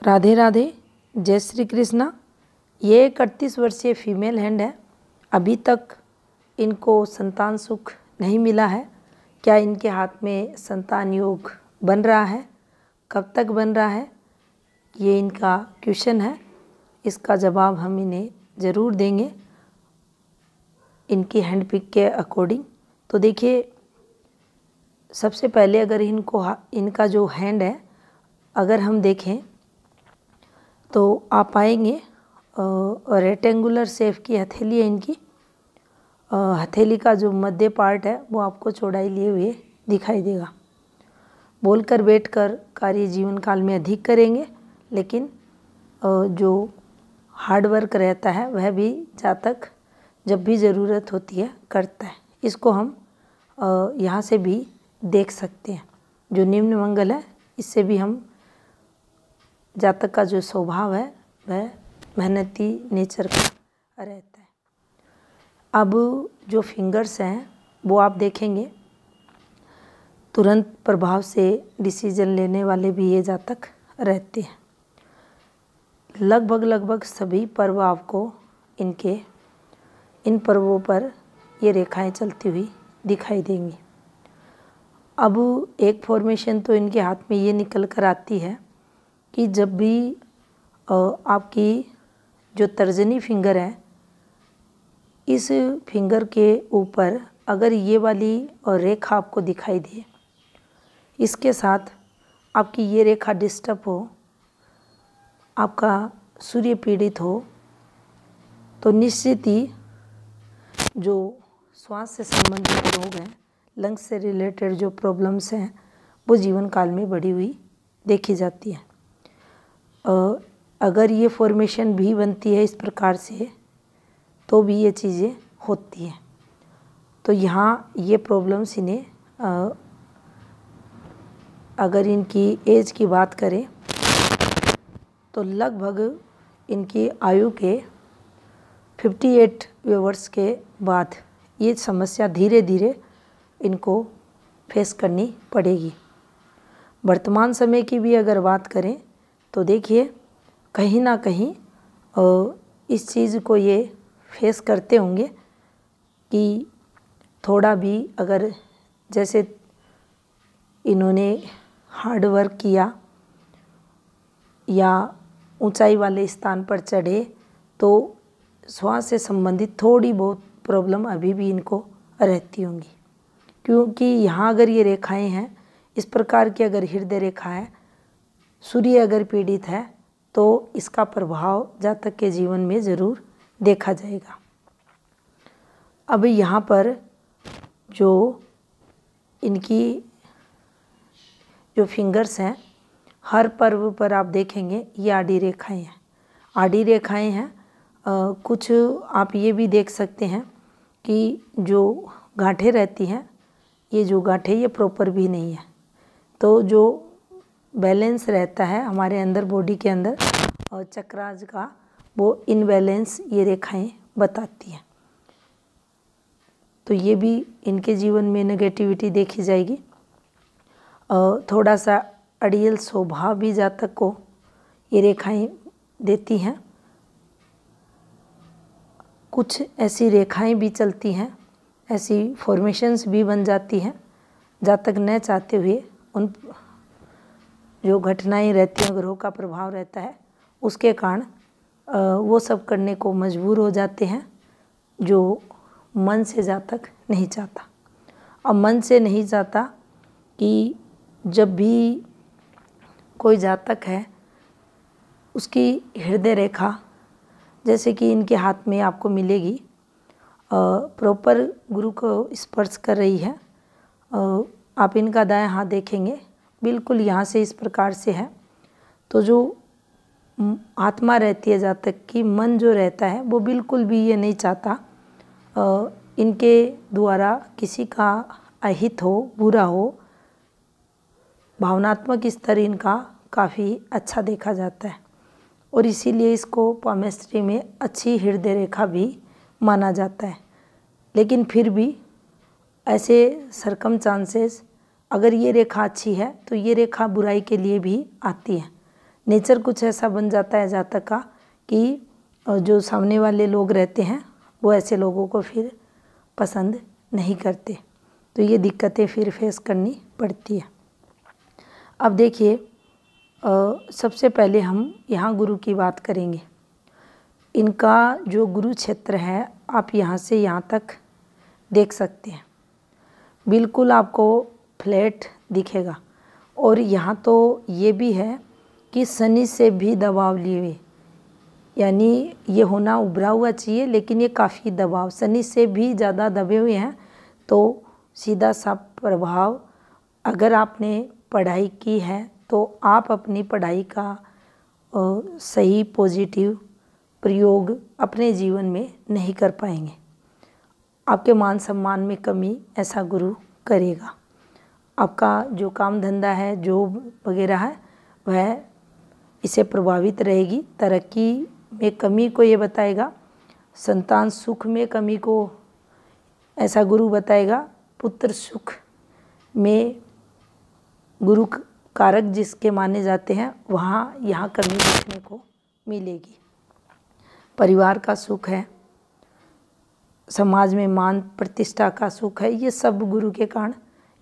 राधे राधे, जय श्री कृष्णा। ये एक 38 वर्षीय फीमेल हैंड है। अभी तक इनको संतान सुख नहीं मिला है। क्या इनके हाथ में संतान योग बन रहा है? कब तक बन रहा है? ये इनका क्वेश्चन है। इसका जवाब हम इन्हें ज़रूर देंगे इनकी हैंड पिक के अकॉर्डिंग। तो देखिए, सबसे पहले अगर इनका जो हैंड है अगर हम देखें तो आप पाएंगे रेक्टेंगुलर शेप की हथेली है इनकी। हथेली का जो मध्य पार्ट है वो आपको चौड़ाई लिए हुए दिखाई देगा। बोलकर बैठकर कार्य जीवन काल में अधिक करेंगे, लेकिन जो हार्ड वर्क रहता है वह भी जातक जब भी ज़रूरत होती है करता है। इसको हम यहाँ से भी देख सकते हैं। जो निम्न मंगल है इससे भी हम जातक का जो स्वभाव है वह मेहनती नेचर का रहता है। अब जो फिंगर्स हैं वो आप देखेंगे तुरंत प्रभाव से डिसीजन लेने वाले भी ये जातक रहते हैं। लगभग सभी पर्व आपको इन पर्वों पर ये रेखाएं चलती हुई दिखाई देंगी। अब एक फॉर्मेशन तो इनके हाथ में ये निकल कर आती है कि जब भी आपकी जो तर्जनी फिंगर है इस फिंगर के ऊपर अगर ये वाली रेखा आपको दिखाई दे, इसके साथ आपकी ये रेखा डिस्टर्ब हो, आपका सूर्य पीड़ित हो, तो निश्चित ही जो श्वास से संबंधित रोग हैं, लंग्स से रिलेटेड जो प्रॉब्लम्स हैं वो जीवन काल में बढ़ी हुई देखी जाती है। अगर ये फॉर्मेशन भी बनती है इस प्रकार से तो भी ये चीज़ें होती हैं। तो यहाँ ये प्रॉब्लम्स इन्हें अगर इनकी एज की बात करें तो लगभग इनकी आयु के 58वें वर्ष के बाद ये समस्या धीरे धीरे इनको फेस करनी पड़ेगी। वर्तमान समय की भी अगर बात करें तो देखिए कहीं ना कहीं इस चीज़ को ये फेस करते होंगे कि थोड़ा भी अगर जैसे इन्होंने हार्ड वर्क किया या ऊंचाई वाले स्थान पर चढ़े तो श्वास से संबंधित थोड़ी बहुत प्रॉब्लम अभी भी इनको रहती होंगी। क्योंकि यहाँ अगर ये रेखाएं हैं इस प्रकार की, अगर हृदय रेखा है, सूर्य अगर पीड़ित है तो इसका प्रभाव जातक के जीवन में ज़रूर देखा जाएगा। अब यहाँ पर जो इनकी जो फिंगर्स हैं हर पर्व पर आप देखेंगे ये आड़ी रेखाएं हैं। आड़ी रेखाएं हैं। कुछ आप ये भी देख सकते हैं कि जो गांठें रहती हैं, ये जो गांठें ये प्रॉपर भी नहीं है। तो जो बैलेंस रहता है हमारे अंदर बॉडी के अंदर और चक्रास का, वो इनबैलेंस ये रेखाएं बताती हैं। तो ये भी इनके जीवन में नेगेटिविटी देखी जाएगी। और थोड़ा सा अड़ियल स्वभाव भी जातक को ये रेखाएं देती हैं। कुछ ऐसी रेखाएं भी चलती हैं, ऐसी फॉर्मेशंस भी बन जाती हैं जातक न चाहते हुए। उन जो घटनाएं रहती हैं, ग्रहों का प्रभाव रहता है, उसके कारण वो सब करने को मजबूर हो जाते हैं जो मन से जातक नहीं चाहता। अब मन से नहीं चाहता कि जब भी कोई जातक है उसकी हृदय रेखा जैसे कि इनके हाथ में आपको मिलेगी प्रॉपर गुरु को स्पर्श कर रही है। आप इनका दायां हाथ देखेंगे बिल्कुल यहाँ से इस प्रकार से है। तो जो आत्मा रहती है जातक की, मन जो रहता है वो बिल्कुल भी ये नहीं चाहता इनके द्वारा किसी का अहित हो, बुरा हो। भावनात्मक स्तर इनका काफ़ी अच्छा देखा जाता है और इसीलिए इसको पामेस्ट्री में अच्छी हृदय रेखा भी माना जाता है। लेकिन फिर भी ऐसे सरकमस्टांसेस, अगर ये रेखा अच्छी है तो ये रेखा बुराई के लिए भी आती है। नेचर कुछ ऐसा बन जाता है जातक का कि जो सामने वाले लोग रहते हैं वो ऐसे लोगों को फिर पसंद नहीं करते, तो ये दिक्कतें फिर फेस करनी पड़ती है। अब देखिए, सबसे पहले हम यहाँ गुरु की बात करेंगे। इनका जो गुरु क्षेत्र है आप यहाँ से यहाँ तक देख सकते हैं, बिल्कुल आपको फ्लैट दिखेगा। और यहाँ तो ये भी है कि शनि से भी दबाव लिए हुए, यानी ये होना उभरा हुआ चाहिए लेकिन ये काफ़ी दबाव, शनि से भी ज़्यादा दबे हुए हैं। तो सीधा सा प्रभाव, अगर आपने पढ़ाई की है तो आप अपनी पढ़ाई का सही पॉजिटिव प्रयोग अपने जीवन में नहीं कर पाएंगे। आपके मान सम्मान में कमी ऐसा गुरु करेगा। आपका जो काम धंधा है, जॉब वगैरह है, वह इसे प्रभावित रहेगी। तरक्की में कमी को ये बताएगा, संतान सुख में कमी को ऐसा गुरु बताएगा। पुत्र सुख में गुरु कारक जिसके माने जाते हैं वहाँ यहाँ कमी देखने को मिलेगी। परिवार का सुख है, समाज में मान प्रतिष्ठा का सुख है, ये सब गुरु के कारण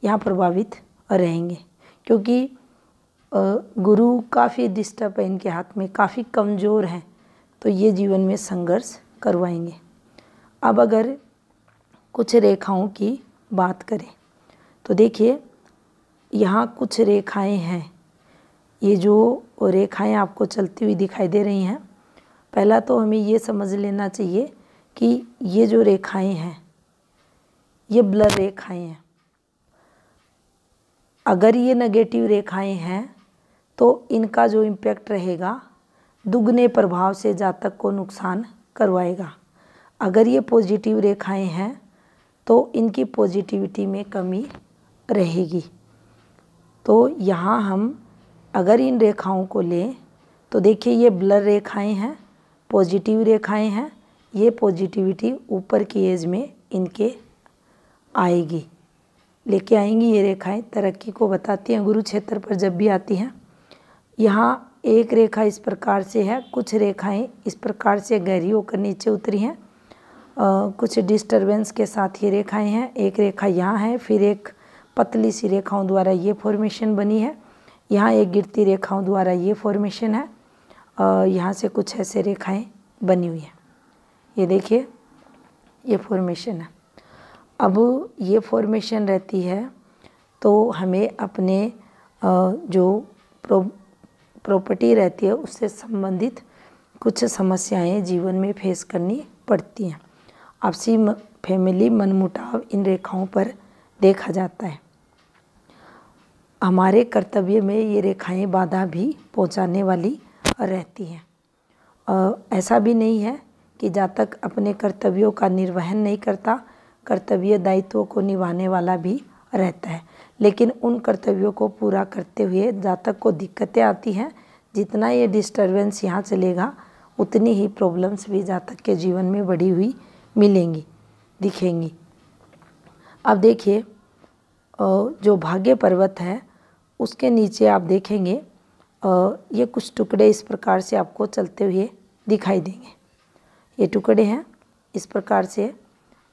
यहाँ प्रभावित रहेंगे। क्योंकि गुरु काफ़ी डिस्टर्ब है, इनके हाथ में काफ़ी कमज़ोर हैं, तो ये जीवन में संघर्ष करवाएंगे। अब अगर कुछ रेखाओं की बात करें तो देखिए, यहाँ कुछ रेखाएं हैं। ये जो रेखाएं आपको चलती हुई दिखाई दे रही हैं, पहला तो हमें ये समझ लेना चाहिए कि ये जो रेखाएं हैं ये ब्लर रेखाएं हैं। अगर ये नेगेटिव रेखाएं हैं तो इनका जो इम्पैक्ट रहेगा दुगने प्रभाव से जातक को नुकसान करवाएगा। अगर ये पॉजिटिव रेखाएं हैं तो इनकी पॉजिटिविटी में कमी रहेगी। तो यहाँ हम अगर इन रेखाओं को लें तो देखिए, ये ब्लर रेखाएं हैं, पॉजिटिव रेखाएं हैं। ये पॉजिटिविटी ऊपर की एज में इनके आएगी, लेके आएंगी। ये रेखाएं तरक्की को बताती हैं गुरु क्षेत्र पर जब भी आती हैं। यहाँ एक रेखा इस प्रकार से है, कुछ रेखाएं इस प्रकार से गहरी होकर नीचे उतरी हैं, कुछ डिस्टरबेंस के साथ ये रेखाएं हैं। एक रेखा यहाँ है, फिर एक पतली सी रेखाओं द्वारा ये फॉर्मेशन बनी है। यहाँ एक गिरती रेखाओं द्वारा ये फॉर्मेशन है। यहाँ से कुछ ऐसे रेखाएं बनी हुई हैं। ये देखिए, ये फॉर्मेशन है। अब ये फॉर्मेशन रहती है तो हमें अपने जो प्रॉपर्टी रहती है उससे संबंधित कुछ समस्याएं जीवन में फेस करनी पड़ती हैं। आपसी फैमिली मनमुटाव इन रेखाओं पर देखा जाता है। हमारे कर्तव्य में ये रेखाएं बाधा भी पहुंचाने वाली रहती हैं। ऐसा भी नहीं है कि जातक अपने कर्तव्यों का निर्वहन नहीं करता, कर्तव्य दायित्वों को निभाने वाला भी रहता है, लेकिन उन कर्तव्यों को पूरा करते हुए जातक को दिक्कतें आती हैं। जितना ये डिस्टरबेंस यहाँ चलेगा उतनी ही प्रॉब्लम्स भी जातक के जीवन में बढ़ी हुई मिलेंगी, दिखेंगी। अब देखिए, जो भाग्य पर्वत है उसके नीचे आप देखेंगे ये कुछ टुकड़े इस प्रकार से आपको चलते हुए दिखाई देंगे। ये टुकड़े हैं इस प्रकार से।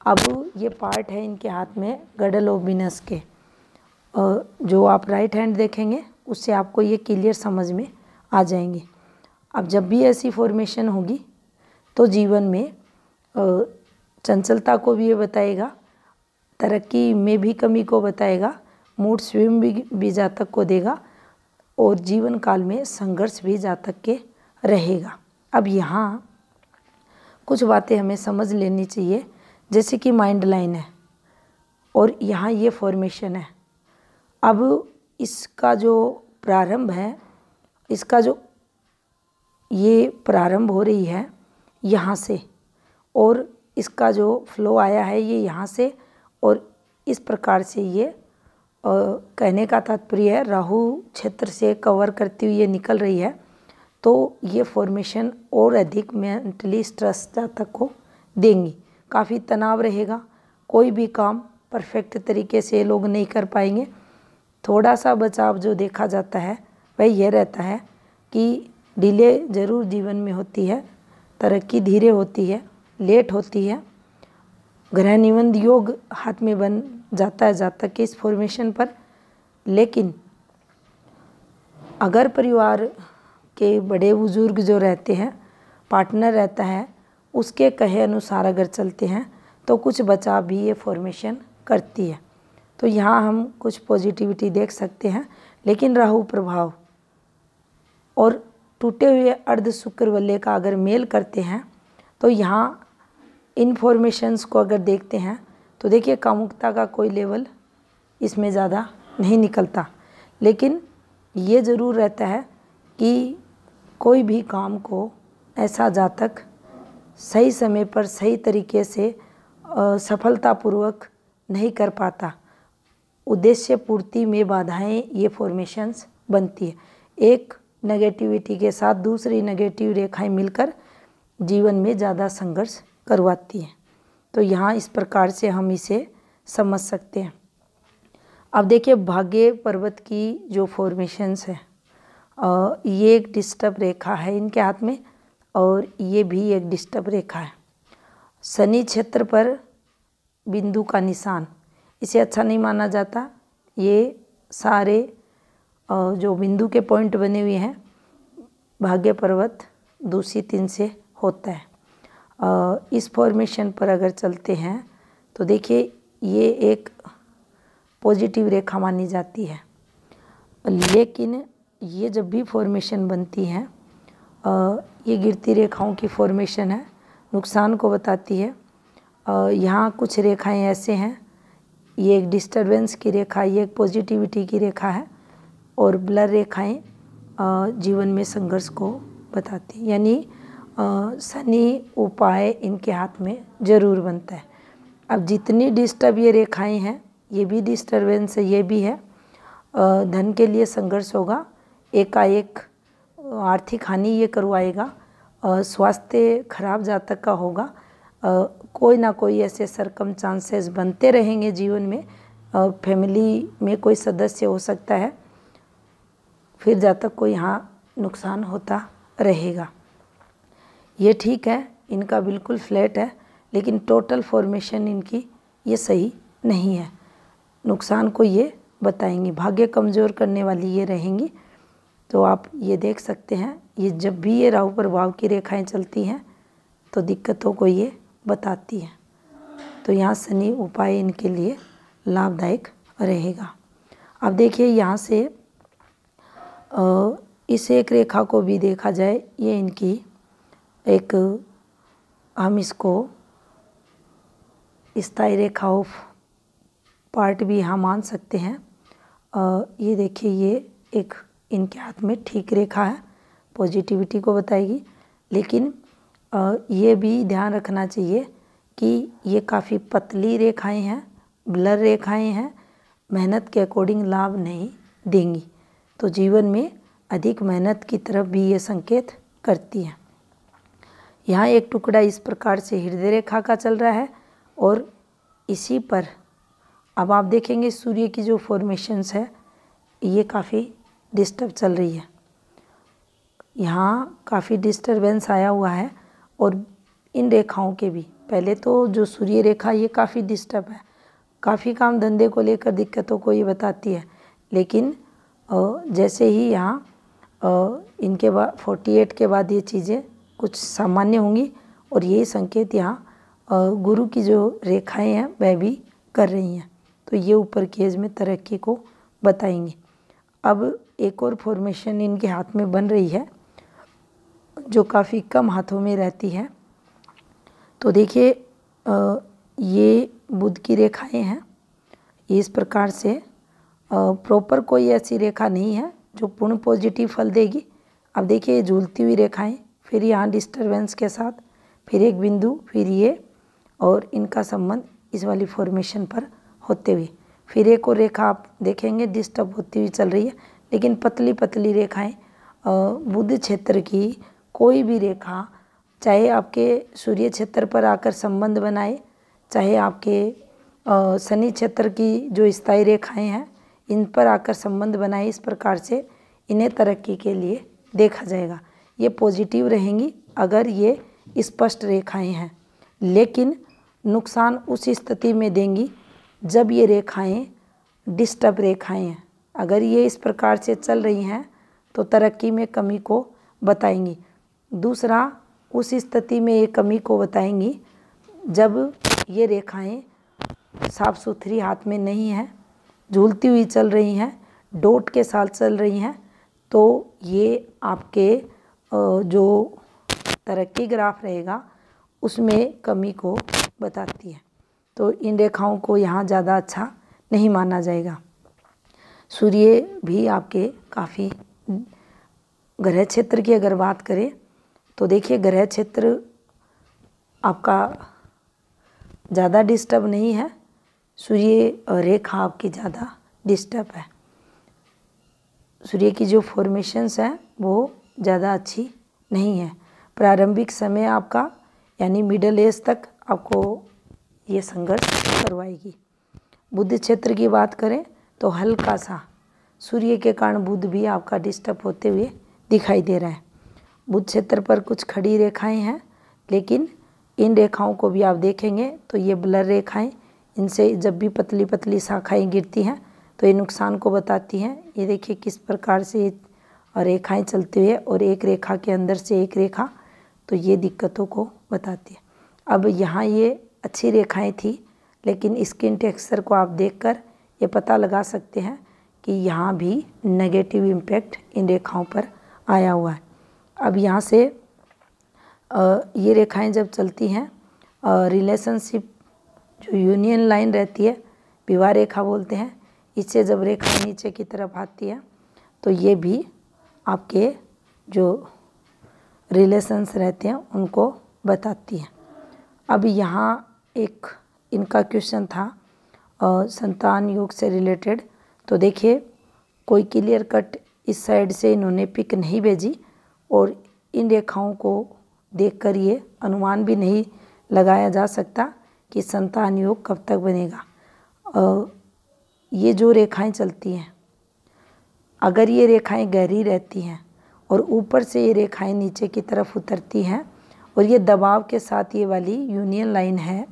अब ये पार्ट है इनके हाथ में गडल ऑफ वीनस के, जो आप राइट हैंड देखेंगे उससे आपको ये क्लियर समझ में आ जाएंगे। अब जब भी ऐसी फॉर्मेशन होगी तो जीवन में चंचलता को भी ये बताएगा, तरक्की में भी कमी को बताएगा, मूड स्विंग भी जातक को देगा और जीवन काल में संघर्ष भी जातक के रहेगा। अब यहाँ कुछ बातें हमें समझ लेनी चाहिए, जैसे कि माइंड लाइन है और यहाँ ये फॉर्मेशन है। अब इसका जो प्रारंभ है, इसका जो ये प्रारंभ हो रही है यहाँ से, और इसका जो फ्लो आया है ये यहाँ से, और इस प्रकार से ये कहने का तात्पर्य है राहु क्षेत्र से कवर करती हुई ये निकल रही है। तो ये फॉर्मेशन और अधिक मेंटली स्ट्रेस जातक को देंगी, काफ़ी तनाव रहेगा, कोई भी काम परफेक्ट तरीके से लोग नहीं कर पाएंगे। थोड़ा सा बचाव जो देखा जाता है वह यह रहता है कि डिले ज़रूर जीवन में होती है, तरक्की धीरे होती है, लेट होती है। ग्रह निबंध योग हाथ में बन जाता है जातक के इस फॉर्मेशन पर, लेकिन अगर परिवार के बड़े बुजुर्ग जो रहते हैं, पार्टनर रहता है, उसके कहे अनुसार अगर चलते हैं तो कुछ बचाव भी ये फॉर्मेशन करती है। तो यहाँ हम कुछ पॉजिटिविटी देख सकते हैं। लेकिन राहु प्रभाव और टूटे हुए अर्ध शुक्र वलय का अगर मेल करते हैं तो यहाँ इन्फॉर्मेशंस को अगर देखते हैं तो देखिए कामुकता का कोई लेवल इसमें ज़्यादा नहीं निकलता, लेकिन ये ज़रूर रहता है कि कोई भी काम को ऐसा जातक सही समय पर सही तरीके से सफलतापूर्वक नहीं कर पाता। उद्देश्य पूर्ति में बाधाएं ये फॉर्मेशंस बनती है। एक नेगेटिविटी के साथ दूसरी नेगेटिव रेखाएं मिलकर जीवन में ज़्यादा संघर्ष करवाती हैं। तो यहाँ इस प्रकार से हम इसे समझ सकते हैं। अब देखिए भाग्य पर्वत की जो फॉर्मेशंस है, ये एक डिस्टर्ब रेखा है इनके हाथ में और ये भी एक डिस्टर्ब रेखा है। शनि क्षेत्र पर बिंदु का निशान, इसे अच्छा नहीं माना जाता। ये सारे जो बिंदु के पॉइंट बने हुए हैं भाग्य पर्वत दूषित इनसे होता है। इस फॉर्मेशन पर अगर चलते हैं तो देखिए ये एक पॉजिटिव रेखा मानी जाती है, लेकिन ये जब भी फॉर्मेशन बनती हैं ये गिरती रेखाओं की फॉर्मेशन है, नुकसान को बताती है। यहाँ कुछ रेखाएं ऐसे हैं, ये एक डिस्टरबेंस की रेखा, ये एक पॉजिटिविटी की रेखा है और ब्लर रेखाएं जीवन में संघर्ष को बताती हैं। यानी शनि उपाय इनके हाथ में ज़रूर बनता है। अब जितनी डिस्टर्ब ये रेखाएं हैं, ये भी डिस्टर्बेंस है, ये भी है। धन के लिए संघर्ष होगा, एकाएक आर्थिक हानि ये करवाएगा, स्वास्थ्य खराब जातक का होगा, कोई ना कोई ऐसे सरकमस्टांसेस बनते रहेंगे जीवन में। फैमिली में कोई सदस्य हो सकता है, फिर जातक को यहाँ नुकसान होता रहेगा। ये ठीक है, इनका बिल्कुल फ्लैट है, लेकिन टोटल फॉर्मेशन इनकी ये सही नहीं है, नुकसान को ये बताएंगी, भाग्य कमज़ोर करने वाली ये रहेंगी। तो आप ये देख सकते हैं, ये जब भी ये राहु प्रभाव की रेखाएं चलती हैं तो दिक्कतों को ये बताती हैं। तो यहाँ शनि उपाय इनके लिए लाभदायक रहेगा। अब देखिए यहाँ से इस एक रेखा को भी देखा जाए, ये इनकी एक, हम इसको स्थायी रेखा ऑफ पार्ट भी यहाँ मान सकते हैं। ये देखिए ये एक इनके हाथ में ठीक रेखा है, पॉजिटिविटी को बताएगी, लेकिन ये भी ध्यान रखना चाहिए कि ये काफ़ी पतली रेखाएं हैं, ब्लर रेखाएं हैं, मेहनत के अकॉर्डिंग लाभ नहीं देंगी। तो जीवन में अधिक मेहनत की तरफ भी ये संकेत करती हैं। यहाँ एक टुकड़ा इस प्रकार से हृदय रेखा का चल रहा है और इसी पर अब आप देखेंगे सूर्य की जो फॉर्मेशंस है ये काफ़ी डिस्टर्ब चल रही है। यहाँ काफ़ी डिस्टरबेंस आया हुआ है और इन रेखाओं के भी, पहले तो जो सूर्य रेखा ये काफ़ी डिस्टर्ब है, काफ़ी काम धंधे को लेकर दिक्कतों को ये बताती है, लेकिन जैसे ही यहाँ इनके बाद 48 के बाद ये चीज़ें कुछ सामान्य होंगी और यही संकेत यहाँ गुरु की जो रेखाएं हैं वह भी कर रही हैं, तो ये ऊपर की एज में तरक्की को बताएंगी। अब एक और फॉर्मेशन इनके हाथ में बन रही है जो काफ़ी कम हाथों में रहती है। तो देखिए ये बुध की रेखाएं हैं, ये इस प्रकार से प्रॉपर कोई ऐसी रेखा नहीं है जो पूर्ण पॉजिटिव फल देगी। अब देखिए ये झूलती हुई रेखाएं, फिर यहाँ डिस्टरबेंस के साथ फिर एक बिंदु, फिर ये और इनका संबंध इस वाली फॉर्मेशन पर होते हुए फिर एक और रेखा आप देखेंगे डिस्टर्ब होती हुई चल रही है, लेकिन पतली पतली रेखाएं। बुध क्षेत्र की कोई भी रेखा चाहे आपके सूर्य क्षेत्र पर आकर संबंध बनाए, चाहे आपके शनि क्षेत्र की जो स्थायी रेखाएं हैं इन पर आकर संबंध बनाए, इस प्रकार से इन्हें तरक्की के लिए देखा जाएगा। ये पॉजिटिव रहेंगी अगर ये स्पष्ट रेखाएं हैं, लेकिन नुकसान उस स्थिति में देंगी जब ये रेखाएं डिस्टर्ब रेखाएं हैं। अगर ये इस प्रकार से चल रही हैं तो तरक्की में कमी को बताएंगी। दूसरा, उस स्थिति में ये कमी को बताएंगी जब ये रेखाएं साफ सुथरी हाथ में नहीं हैं, झूलती हुई चल रही हैं, डॉट के साथ चल रही हैं, तो ये आपके जो तरक्की ग्राफ रहेगा उसमें कमी को बताती है। तो इन रेखाओं को यहाँ ज़्यादा अच्छा नहीं माना जाएगा। सूर्य भी आपके काफ़ी, ग्रह क्षेत्र की अगर बात करें तो देखिए ग्रह क्षेत्र आपका ज़्यादा डिस्टर्ब नहीं है, सूर्य रेखा आपकी ज़्यादा डिस्टर्ब है। सूर्य की जो फॉर्मेशंस हैं वो ज़्यादा अच्छी नहीं है। प्रारंभिक समय आपका यानी मिडल एज तक आपको ये संघर्ष करवाएगी। बुध क्षेत्र की बात करें तो हल्का सा सूर्य के कारण बुध भी आपका डिस्टर्ब होते हुए दिखाई दे रहा है। बुध क्षेत्र पर कुछ खड़ी रेखाएं हैं, लेकिन इन रेखाओं को भी आप देखेंगे तो ये ब्लर रेखाएं, इनसे जब भी पतली पतली शाखाएं गिरती हैं तो ये नुकसान को बताती हैं। ये देखिए किस प्रकार से ये रेखाएं चलती हुई और एक रेखा के अंदर से एक रेखा, तो ये दिक्कतों को बताती है। अब यहाँ ये अच्छी रेखाएं थी, लेकिन स्किन टेक्सचर को आप देखकर ये पता लगा सकते हैं कि यहाँ भी नेगेटिव इम्पैक्ट इन रेखाओं पर आया हुआ है। अब यहाँ से ये रेखाएं जब चलती हैं, रिलेशनशिप जो यूनियन लाइन रहती है, विवाह रेखा बोलते हैं, इससे जब रेखा नीचे की तरफ आती है तो ये भी आपके जो रिलेशंस रहते हैं उनको बताती है। अब यहाँ एक इनका क्वेश्चन था संतान योग से रिलेटेड, तो देखिए कोई क्लियर कट इस साइड से इन्होंने पिक नहीं भेजी और इन रेखाओं को देखकर ये अनुमान भी नहीं लगाया जा सकता कि संतान योग कब तक बनेगा। ये जो रेखाएं चलती हैं, अगर ये रेखाएं गहरी रहती हैं और ऊपर से ये रेखाएं नीचे की तरफ उतरती हैं और ये दबाव के साथ ये वाली यूनियन लाइन है,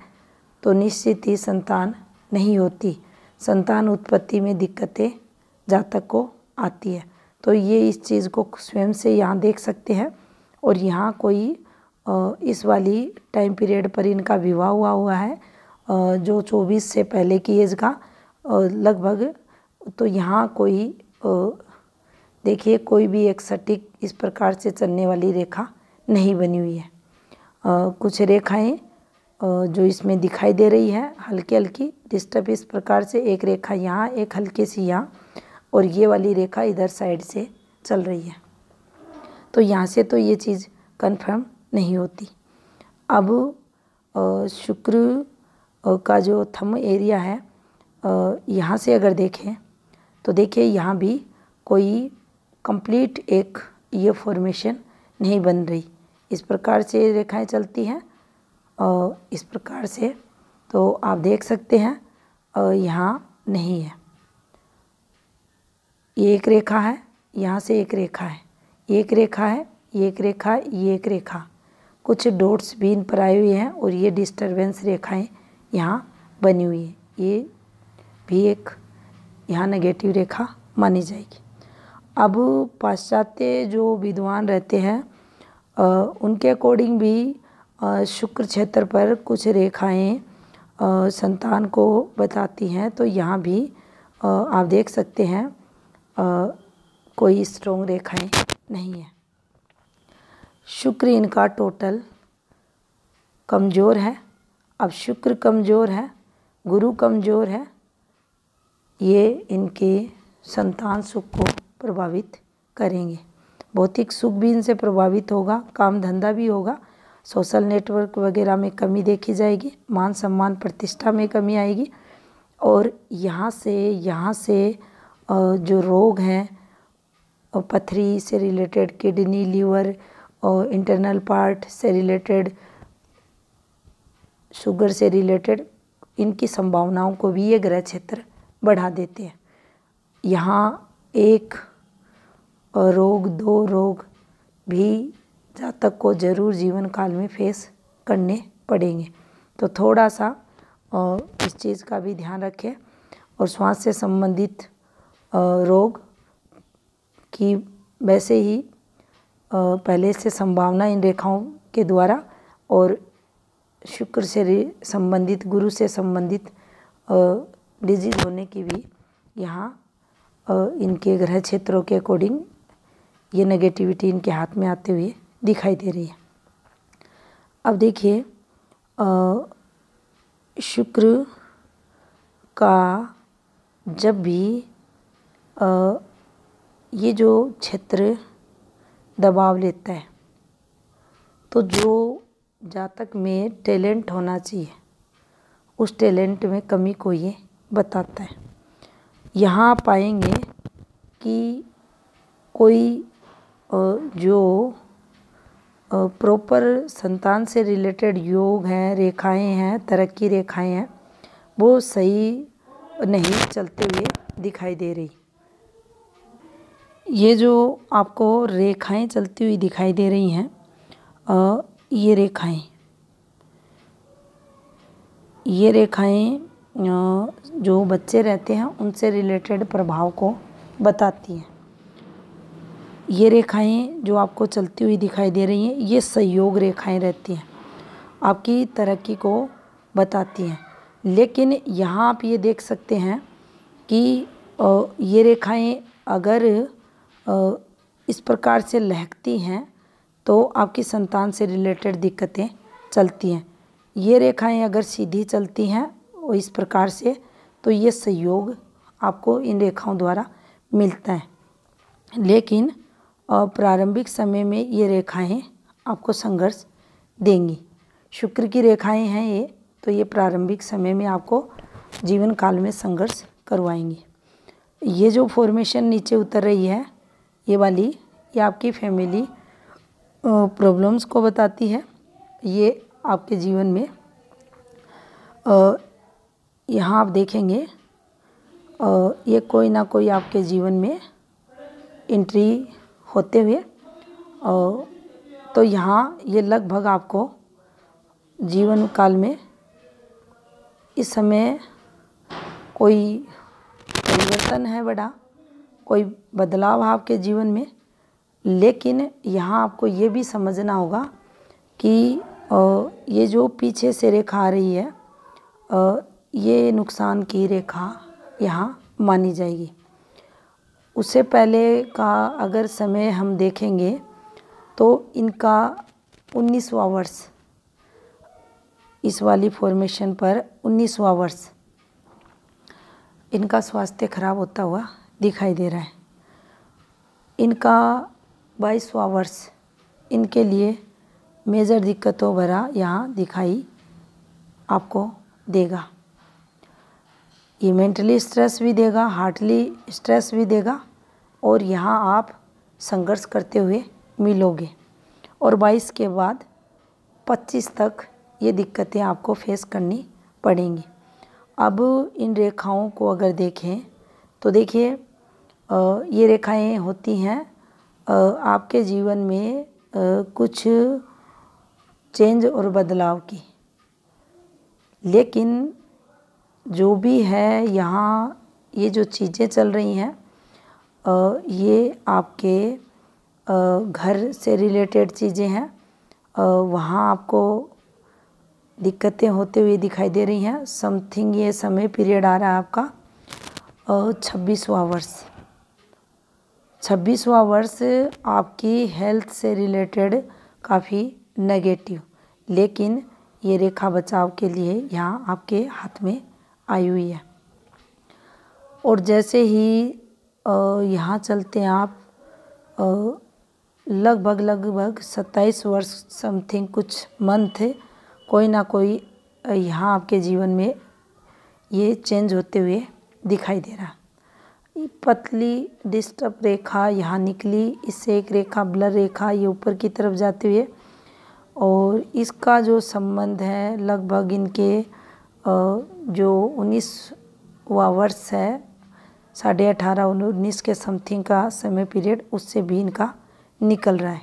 तो निश्चित ही संतान नहीं होती। संतान उत्पत्ति में दिक्कतें जातक को आती है। तो ये इस चीज़ को स्वयं से यहाँ देख सकते हैं। और यहाँ कोई इस वाली टाइम पीरियड पर इनका विवाह हुआ है, जो 24 से पहले की एज का लगभग। तो यहाँ कोई देखिए कोई भी एक सटीक इस प्रकार से चलने वाली रेखा नहीं बनी हुई है। कुछ रेखाएं जो इसमें दिखाई दे रही है हल्की हल्की डिस्टर्ब इस प्रकार से, एक रेखा यहाँ, एक हल्की सी यहाँ, और ये वाली रेखा इधर साइड से चल रही है। तो यहाँ से तो ये चीज़ कंफर्म नहीं होती। अब शुक्र का जो थंब एरिया है, यहाँ से अगर देखें तो देखिए यहाँ भी कोई कंप्लीट एक ये फॉर्मेशन नहीं बन रही। इस प्रकार से रेखाएं चलती हैं इस प्रकार से, तो आप देख सकते हैं यहाँ नहीं है। ये एक रेखा है, यहाँ से एक रेखा है, एक रेखा है, ये एक रेखा, ये एक रेखा, कुछ डॉट्स भी इन पर आए हुए हैं और ये डिस्टर्बेंस रेखाएं यहाँ बनी हुई है। ये भी एक यहाँ नेगेटिव रेखा मानी जाएगी। अब पाश्चात्य जो विद्वान रहते हैं उनके अकॉर्डिंग भी शुक्र क्षेत्र पर कुछ रेखाएं संतान को बताती हैं। तो यहाँ भी आप देख सकते हैं कोई स्ट्रॉन्ग रेखाएं नहीं है। शुक्र इनका टोटल कमज़ोर है। अब शुक्र कमज़ोर है, गुरु कमज़ोर है, ये इनके संतान सुख को प्रभावित करेंगे। भौतिक सुख भी इनसे प्रभावित होगा, काम धंधा भी होगा, सोशल नेटवर्क वगैरह में कमी देखी जाएगी, मान सम्मान प्रतिष्ठा में कमी आएगी। और यहाँ से जो रोग हैं पथरी से रिलेटेड, किडनी, लीवर और इंटरनल पार्ट से रिलेटेड, शुगर से रिलेटेड, इनकी संभावनाओं को भी ये ग्रह क्षेत्र बढ़ा देते हैं। यहाँ एक रोग, दो रोग, भी जातक को जरूर जीवन काल में फेस करने पड़ेंगे। तो थोड़ा सा इस चीज़ का भी ध्यान रखें। और श्वास से संबंधित रोग की वैसे ही पहले से संभावना इन रेखाओं के द्वारा और शुक्र से संबंधित, गुरु से संबंधित डिजीज होने की भी यहाँ इनके ग्रह क्षेत्रों के अकॉर्डिंग ये नेगेटिविटी इनके हाथ में आते हुए दिखाई दे रही है। अब देखिए शुक्र का जब भी ये जो क्षेत्र दबाव लेता है तो जो जातक में टैलेंट होना चाहिए उस टैलेंट में कमी को ये बताता है। यहाँ पाएंगे कि कोई जो प्रॉपर संतान से रिलेटेड योग हैं, रेखाएं हैं, तरक्की रेखाएं हैं, वो सही नहीं चलते हुए दिखाई दे रही। ये जो आपको रेखाएं चलती हुई दिखाई दे रही हैं, ये रेखाएं जो बच्चे रहते हैं उनसे रिलेटेड प्रभाव को बताती हैं। ये रेखाएं जो आपको चलती हुई दिखाई दे रही हैं, ये सहयोग रेखाएं रहती हैं, आपकी तरक्की को बताती हैं। लेकिन यहाँ आप ये देख सकते हैं कि ये रेखाएं अगर इस प्रकार से लहकती हैं तो आपकी संतान से रिलेटेड दिक्कतें चलती हैं। ये रेखाएं अगर सीधी चलती हैं और इस प्रकार से, तो ये सहयोग आपको इन रेखाओं द्वारा मिलता है। लेकिन प्रारंभिक समय में ये रेखाएं आपको संघर्ष देंगी। शुक्र की रेखाएं हैं ये, तो ये प्रारंभिक समय में आपको जीवन काल में संघर्ष करवाएंगी। ये जो फॉर्मेशन नीचे उतर रही है ये वाली, ये आपकी फैमिली प्रॉब्लम्स को बताती है। ये आपके जीवन में यहाँ आप देखेंगे ये कोई ना कोई आपके जीवन में एंट्री होते हुए, तो यहाँ ये लगभग आपको जीवन काल में इस समय कोई परिवर्तन है, बड़ा कोई बदलाव है आपके जीवन में। लेकिन यहाँ आपको ये भी समझना होगा कि ये जो पीछे से रेखा आ रही है, ये नुकसान की रेखा यहाँ मानी जाएगी। उससे पहले का अगर समय हम देखेंगे तो इनका 19वां वर्ष, इस वाली फॉर्मेशन पर 19वां वर्ष इनका स्वास्थ्य खराब होता हुआ दिखाई दे रहा है। इनका 22वां वर्ष इनके लिए मेजर दिक्कतों भरा यहाँ दिखाई आपको देगा। ये मेंटली स्ट्रेस भी देगा, हार्टली स्ट्रेस भी देगा, और यहाँ आप संघर्ष करते हुए मिलोगे। और 22 के बाद 25 तक ये दिक्कतें आपको फेस करनी पड़ेंगी। अब इन रेखाओं को अगर देखें तो देखिए ये रेखाएं होती हैं आपके जीवन में कुछ चेंज और बदलाव की। लेकिन जो भी है यहाँ ये जो चीज़ें चल रही हैं ये आपके घर से रिलेटेड चीज़ें हैं। वहाँ आपको दिक्कतें होते हुए दिखाई दे रही हैं। समथिंग ये समय पीरियड आ रहा है आपका 26वां वर्ष। 26वां वर्ष आपकी हेल्थ से रिलेटेड काफ़ी नेगेटिव, लेकिन ये रेखा बचाव के लिए यहाँ आपके हाथ में आई हुई है। और जैसे ही यहाँ चलते हैं आप लगभग 27 वर्ष समथिंग कुछ मंथ कोई ना कोई यहाँ आपके जीवन में ये चेंज होते हुए दिखाई दे रहा। पतली डिस्टर्ब रेखा यहाँ निकली, इससे एक रेखा ब्लर रेखा ये ऊपर की तरफ जाते हुए, और इसका जो संबंध है लगभग इनके जो 19वां वर्ष है 18.5 19 के समथिंग का समय पीरियड, उससे भी इनका निकल रहा है।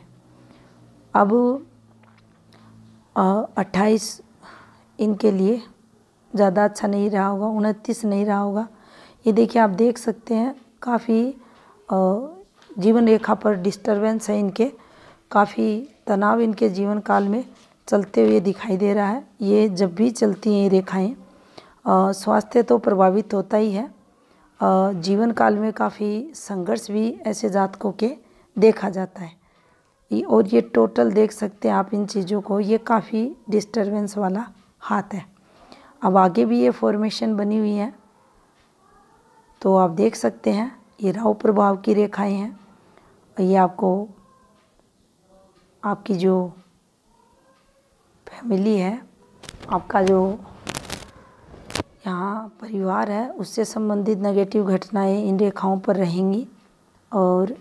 अब 28 इनके लिए ज़्यादा अच्छा नहीं रहा होगा, 29 नहीं रहा होगा। ये देखिए, आप देख सकते हैं काफ़ी जीवन रेखा पर डिस्टरबेंस है इनके, काफ़ी तनाव इनके जीवन काल में चलते हुए दिखाई दे रहा है। ये जब भी चलती हैं ये रेखाएं, स्वास्थ्य तो प्रभावित होता ही है, जीवन काल में काफ़ी संघर्ष भी ऐसे जातकों के देखा जाता है। और ये टोटल देख सकते हैं आप इन चीज़ों को, ये काफ़ी डिस्टरबेंस वाला हाथ है। अब आगे भी ये फॉर्मेशन बनी हुई है, तो आप देख सकते हैं ये राहु प्रभाव की रेखाएं हैं। ये आपको आपकी जो फैमिली है, आपका जो यहाँ परिवार है, उससे संबंधित नेगेटिव घटनाएं इन रेखाओं पर रहेंगी। और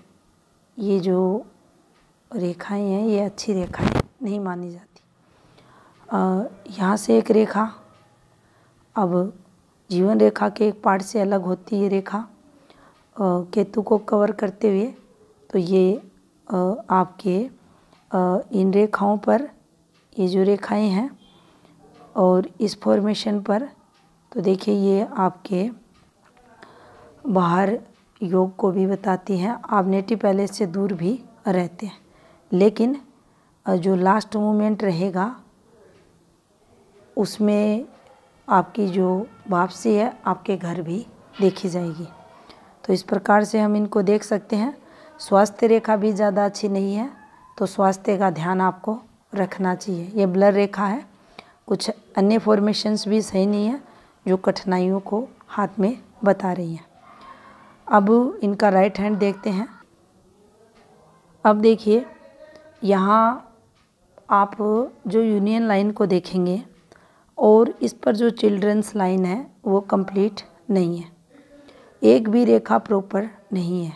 ये जो रेखाएं हैं ये अच्छी रेखाएं नहीं मानी जाती। यहाँ से एक रेखा अब जीवन रेखा के एक पार्ट से अलग होती है रेखा, केतु को कवर करते हुए। तो ये आपके इन रेखाओं पर ये जो रेखाएं हैं और इस फॉर्मेशन पर, तो देखिए ये आपके बाहर योग को भी बताती हैं। आप नेटिव पैलेस से दूर भी रहते हैं, लेकिन जो लास्ट मोमेंट रहेगा उसमें आपकी जो वापसी है आपके घर भी देखी जाएगी। तो इस प्रकार से हम इनको देख सकते हैं। स्वास्थ्य रेखा भी ज़्यादा अच्छी नहीं है, तो स्वास्थ्य का ध्यान आपको रखना चाहिए। ये ब्लर रेखा है, कुछ अन्य फॉर्मेशंस भी सही नहीं है जो कठिनाइयों को हाथ में बता रही हैं। अब इनका राइट हैंड देखते हैं। अब देखिए, यहाँ आप जो यूनियन लाइन को देखेंगे और इस पर जो चिल्ड्रंस लाइन है वो कंप्लीट नहीं है, एक भी रेखा प्रॉपर नहीं है।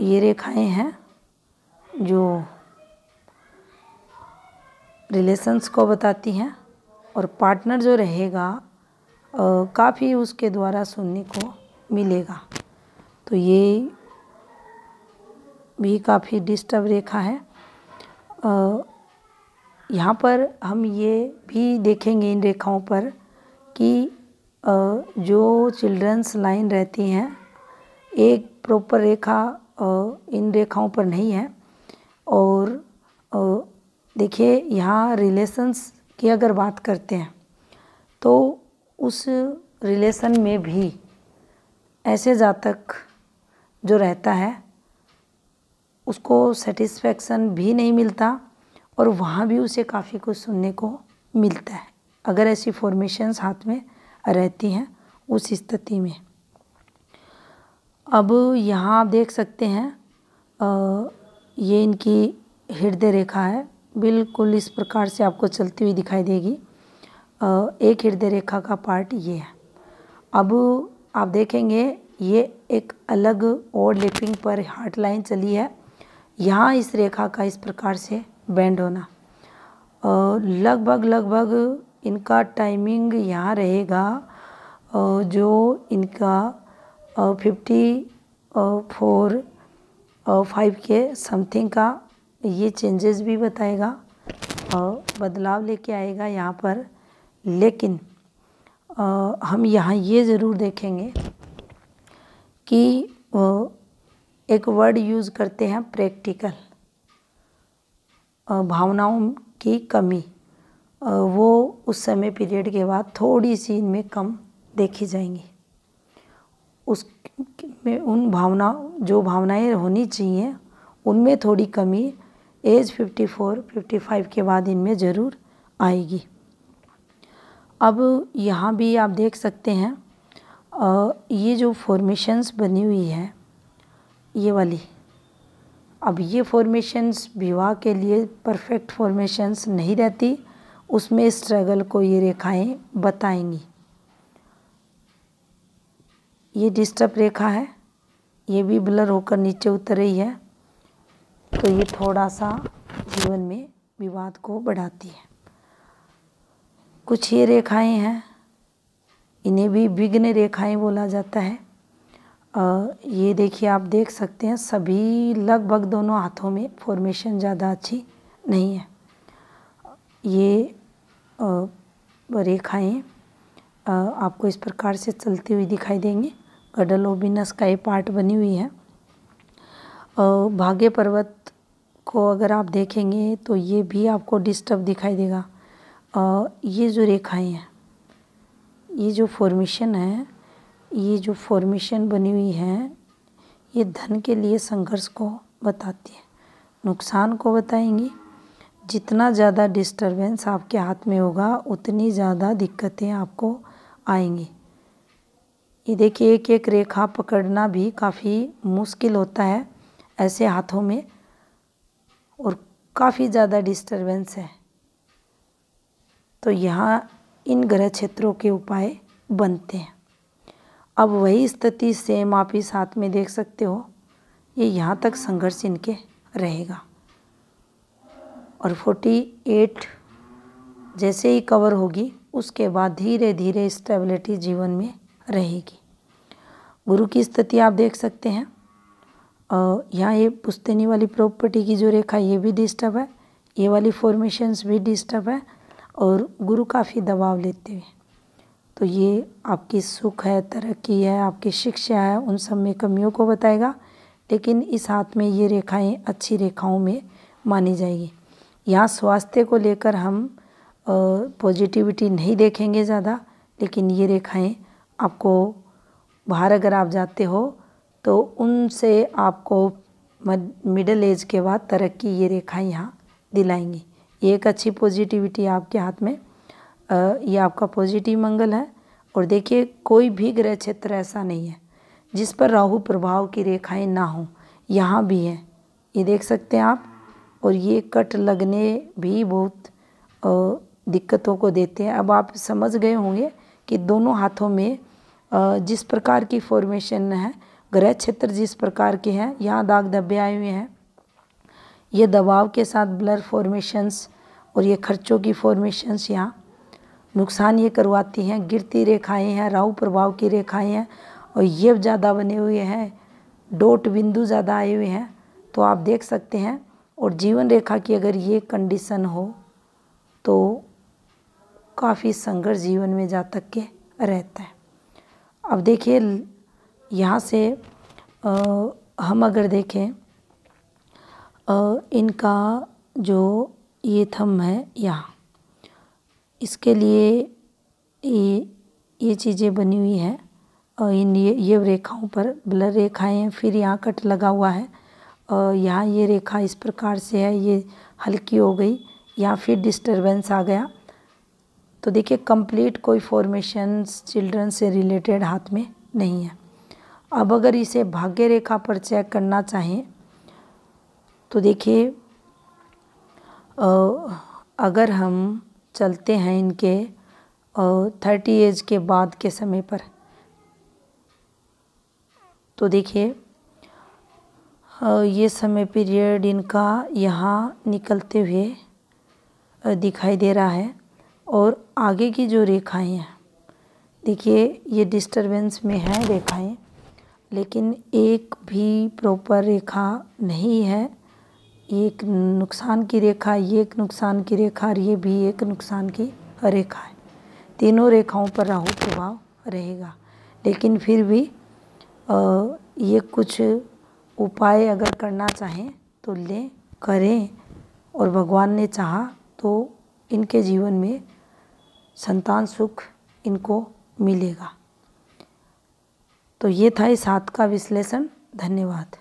ये रेखाएं हैं जो रिलेशंस को बताती हैं, और पार्टनर जो रहेगा काफ़ी उसके द्वारा सुनने को मिलेगा। तो ये भी काफ़ी डिस्टर्ब रेखा है। यहाँ पर हम ये भी देखेंगे इन रेखाओं पर कि जो चिल्ड्रंस लाइन रहती हैं, एक प्रॉपर रेखा इन रेखाओं पर नहीं है। और देखिए, यहाँ रिलेशंस की अगर बात करते हैं तो उस रिलेशन में भी ऐसे जातक जो रहता है उसको सेटिस्फैक्शन भी नहीं मिलता, और वहाँ भी उसे काफ़ी कुछ सुनने को मिलता है अगर ऐसी फॉर्मेशंस हाथ में रहती हैं उस स्थिति में। अब यहाँ आप देख सकते हैं ये इनकी हृदय रेखा है, बिल्कुल इस प्रकार से आपको चलती हुई दिखाई देगी। एक हृदय रेखा का पार्ट ये है। अब आप देखेंगे ये एक अलग और लिपिंग पर हार्ट लाइन चली है। यहाँ इस रेखा का इस प्रकार से बैंड होना, लगभग इनका टाइमिंग यहाँ रहेगा जो इनका 54-5 के समथिंग का ये चेंजेस भी बताएगा, बदलाव लेके आएगा यहाँ पर। लेकिन हम यहाँ ये ज़रूर देखेंगे कि एक वर्ड यूज़ करते हैं प्रैक्टिकल, भावनाओं की कमी, वो उस समय पीरियड के बाद थोड़ी सी इनमें कम देखी जाएंगी। उसमें उन जो भावनाएं होनी चाहिए उनमें थोड़ी कमी एज 54-55 के बाद इनमें ज़रूर आएगी। अब यहाँ भी आप देख सकते हैं ये जो फॉर्मेशंस बनी हुई है ये वाली, अब ये फॉर्मेशंस विवाह के लिए परफेक्ट फॉर्मेशंस नहीं रहती, उसमें स्ट्रगल को ये रेखाएं बताएंगी। ये डिस्टर्ब रेखा है, ये भी ब्लर होकर नीचे उतर रही है, तो ये थोड़ा सा जीवन में विवाद को बढ़ाती है। कुछ ये रेखाएं हैं, इन्हें भी विघ्न रेखाएं बोला जाता है। ये देखिए, आप देख सकते हैं सभी लगभग दोनों हाथों में फॉर्मेशन ज़्यादा अच्छी नहीं है। ये रेखाएं आपको इस प्रकार से चलती हुई दिखाई देंगी। गडलोबिनस का ये पार्ट बनी हुई है। भाग्य पर्वत को अगर आप देखेंगे तो ये भी आपको डिस्टर्ब दिखाई देगा। ये जो रेखाएं हैं, ये जो फॉर्मेशन है, ये जो फॉर्मेशन बनी हुई है, ये धन के लिए संघर्ष को बताती है, नुकसान को बताएंगी। जितना ज़्यादा डिस्टरबेंस आपके हाथ में होगा उतनी ज़्यादा दिक्कतें आपको आएंगी। ये देखिए, एक एक रेखा पकड़ना भी काफ़ी मुश्किल होता है ऐसे हाथों में, और काफ़ी ज़्यादा डिस्टरबेंस है। तो यहाँ इन ग्रह क्षेत्रों के उपाय बनते हैं। अब वही स्थिति सेम आप इस हाथ में देख सकते हो। ये यहाँ तक संघर्ष इनके रहेगा, और 48 जैसे ही कवर होगी उसके बाद धीरे धीरे स्टेबिलिटी जीवन में रहेगी। गुरु की स्थिति आप देख सकते हैं। यहाँ ये पुश्तैनी वाली प्रॉपर्टी की जो रेखा, ये भी डिस्टर्ब है, ये वाली फॉर्मेशंस भी डिस्टर्ब है, और गुरु काफ़ी दबाव लेते हुए। तो ये आपकी सुख है, तरक्की है, आपकी शिक्षा है, उन सब में कमियों को बताएगा। लेकिन इस हाथ में ये रेखाएं अच्छी रेखाओं में मानी जाएगी। यहाँ स्वास्थ्य को लेकर हम पॉजिटिविटी नहीं देखेंगे ज़्यादा, लेकिन ये रेखाएं आपको बाहर अगर आप जाते हो तो उनसे आपको मिडिल एज के बाद तरक्की ये रेखाएं यहाँ दिलाएंगी। ये एक अच्छी पॉजिटिविटी आपके हाथ में, ये आपका पॉजिटिव मंगल है। और देखिए, कोई भी ग्रह क्षेत्र ऐसा नहीं है जिस पर राहु प्रभाव की रेखाएं ना हो, यहाँ भी हैं, ये देख सकते हैं आप। और ये कट लगने भी बहुत दिक्कतों को देते हैं। अब आप समझ गए होंगे कि दोनों हाथों में जिस प्रकार की फॉर्मेशन है, ग्रह क्षेत्र जिस प्रकार के हैं, यहाँ दाग धब्बे आए हुए हैं, ये दबाव के साथ ब्लर फॉर्मेशंस और ये खर्चों की फॉर्मेशंस यहाँ नुकसान ये करवाती हैं। गिरती रेखाएं हैं, राहु प्रभाव की रेखाएं हैं, और ये ज़्यादा बने हुए हैं, डॉट बिंदु ज़्यादा आए हुए हैं, तो आप देख सकते हैं। और जीवन रेखा की अगर ये कंडीशन हो तो काफ़ी संघर्ष जीवन में जा तक के रहता है। अब देखिए, यहाँ से हम अगर देखें इनका जो ये थंब है यहाँ, इसके लिए ये चीज़ें बनी हुई हैं, और इन ये रेखाओं पर ब्लर रेखाएं हैं। फिर यहाँ कट लगा हुआ है, और यहाँ ये रेखा इस प्रकार से है, ये हल्की हो गई, यहाँ फिर डिस्टरबेंस आ गया। तो देखिए, कंप्लीट कोई फॉर्मेशंस चिल्ड्रन से रिलेटेड हाथ में नहीं है। अब अगर इसे भाग्य रेखा पर चेक करना चाहें तो देखिए, अगर हम चलते हैं इनके 30 एज के बाद के समय पर, तो देखिए ये समय पीरियड इनका यहाँ निकलते हुए दिखाई दे रहा है। और आगे की जो रेखाएं हैं, देखिए ये डिस्टरबेंस में है रेखाएं, लेकिन एक भी प्रॉपर रेखा नहीं है। एक नुकसान की रेखा, ये एक नुकसान की रेखा, और ये भी एक नुकसान की रेखा है। तीनों रेखाओं पर राहु प्रभाव रहेगा। लेकिन फिर भी ये कुछ उपाय अगर करना चाहें तो लें, करें, और भगवान ने चाहा तो इनके जीवन में संतान सुख इनको मिलेगा। तो ये था इस हाथ का विश्लेषण। धन्यवाद।